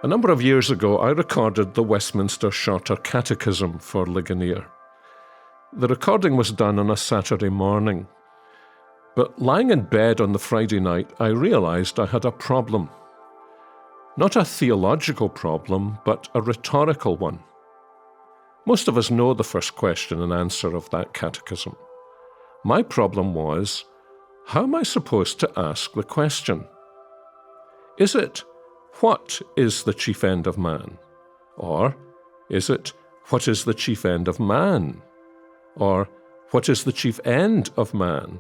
A number of years ago, I recorded the Westminster Shorter Catechism for Ligonier. The recording was done on a Saturday morning. But lying in bed on the Friday night, I realized I had a problem. Not a theological problem, but a rhetorical one. Most of us know the first question and answer of that catechism. My problem was, how am I supposed to ask the question? Is it, what is the chief end of man? Or is it, what is the chief end of man? Or what is the chief end of man?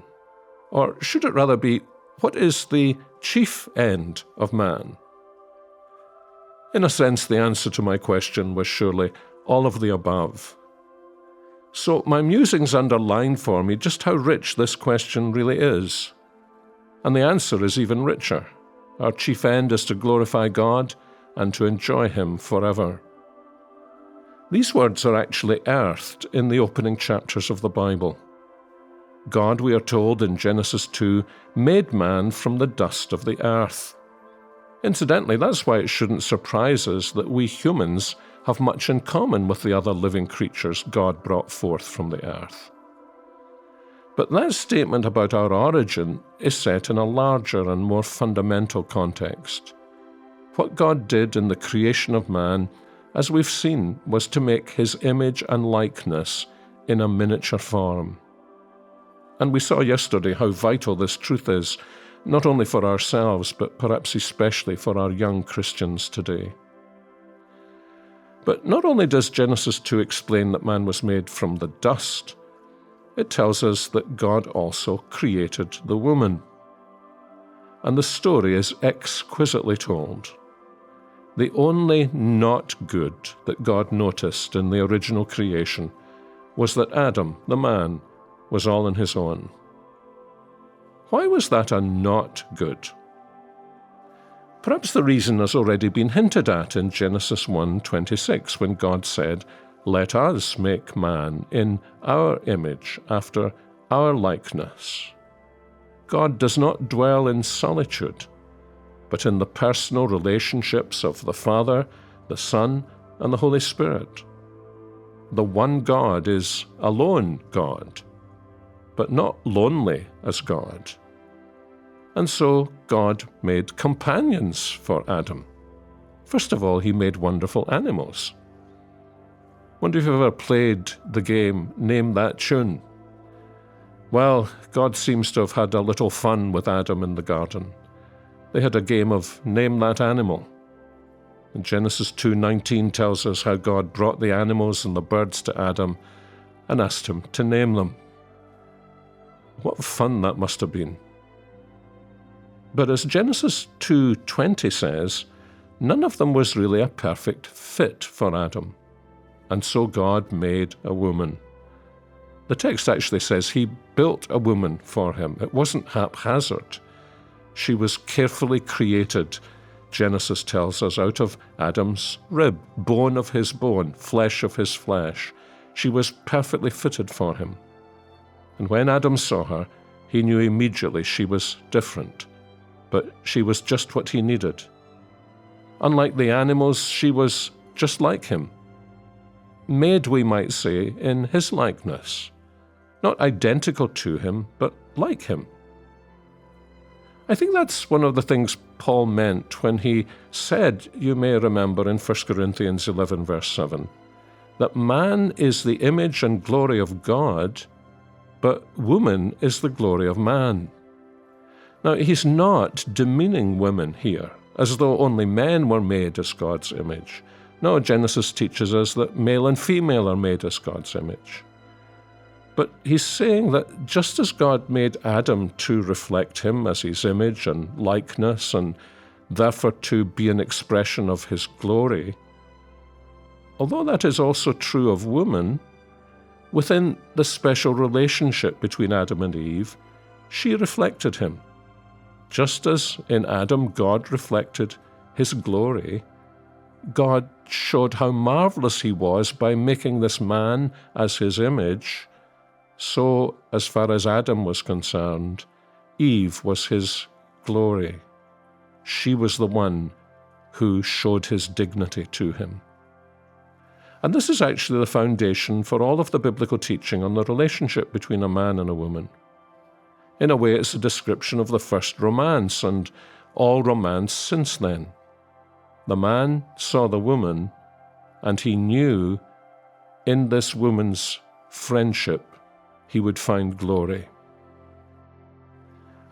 Or should it rather be, what is the chief end of man? In a sense, the answer to my question was surely all of the above. So my musings underline for me just how rich this question really is. And the answer is even richer. Our chief end is to glorify God and to enjoy Him forever. These words are actually earthed in the opening chapters of the Bible. God, we are told in Genesis 2, made man from the dust of the earth. Incidentally, that's why it shouldn't surprise us that we humans have much in common with the other living creatures God brought forth from the earth. But that statement about our origin is set in a larger and more fundamental context. What God did in the creation of man, as we've seen, was to make His image and likeness in a miniature form. And we saw yesterday how vital this truth is, not only for ourselves, but perhaps especially for our young Christians today. But not only does Genesis 2 explain that man was made from the dust, it tells us that God also created the woman. And the story is exquisitely told. The only not good that God noticed in the original creation was that Adam, the man, was all on his own. Why was that a not good? Perhaps the reason has already been hinted at in Genesis 1:26, when God said, "Let us make man in our image, after our likeness." God does not dwell in solitude, but in the personal relationships of the Father, the Son, and the Holy Spirit. The one God is alone God, but not lonely as God. And so God made companions for Adam. First of all, He made wonderful animals. Wonder if you've ever played the game Name That Tune? Well, God seems to have had a little fun with Adam in the garden. They had a game of Name That Animal. And Genesis 2:19 tells us how God brought the animals and the birds to Adam and asked him to name them. What fun that must have been. But as Genesis 2:20 says, none of them was really a perfect fit for Adam. And so God made a woman. The text actually says He built a woman for him. It wasn't haphazard. She was carefully created, Genesis tells us, out of Adam's rib, bone of his bone, flesh of his flesh. She was perfectly fitted for him. And when Adam saw her, he knew immediately she was different. But she was just what he needed. Unlike the animals, she was just like him. Made, we might say, in his likeness. Not identical to him, but like him. I think that's one of the things Paul meant when he said, you may remember in 1 Corinthians 11, verse 7, that man is the image and glory of God, but woman is the glory of man. Now, he's not demeaning women here, as though only men were made as God's image. No, Genesis teaches us that male and female are made as God's image. But he's saying that just as God made Adam to reflect Him as His image and likeness, and therefore to be an expression of His glory, although that is also true of woman, within the special relationship between Adam and Eve, she reflected Him. Just as in Adam God reflected His glory, God showed how marvelous He was by making this man as His image. So, as far as Adam was concerned, Eve was His glory. She was the one who showed his dignity to him. And this is actually the foundation for all of the biblical teaching on the relationship between a man and a woman. In a way, it's a description of the first romance and all romance since then. The man saw the woman, and he knew in this woman's friendship he would find glory.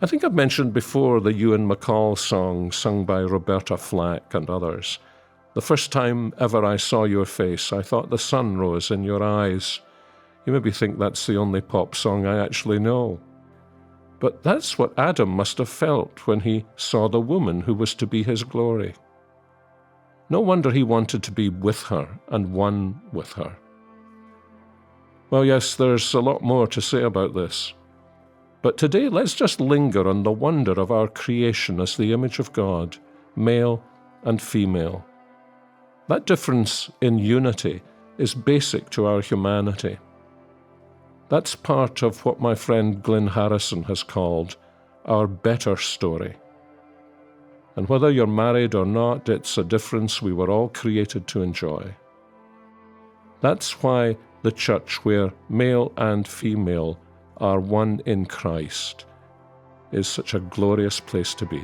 I think I've mentioned before the Ewan MacColl song sung by Roberta Flack and others. The first time ever I saw your face, I thought the sun rose in your eyes. You maybe think that's the only pop song I actually know. But that's what Adam must have felt when he saw the woman who was to be his glory. No wonder he wanted to be with her and one with her. Well, yes, there's a lot more to say about this. But today, let's just linger on the wonder of our creation as the image of God, male and female. That difference in unity is basic to our humanity. That's part of what my friend Glyn Harrison has called our better story. And whether you're married or not, it's a difference we were all created to enjoy. That's why the church, where male and female are one in Christ, is such a glorious place to be.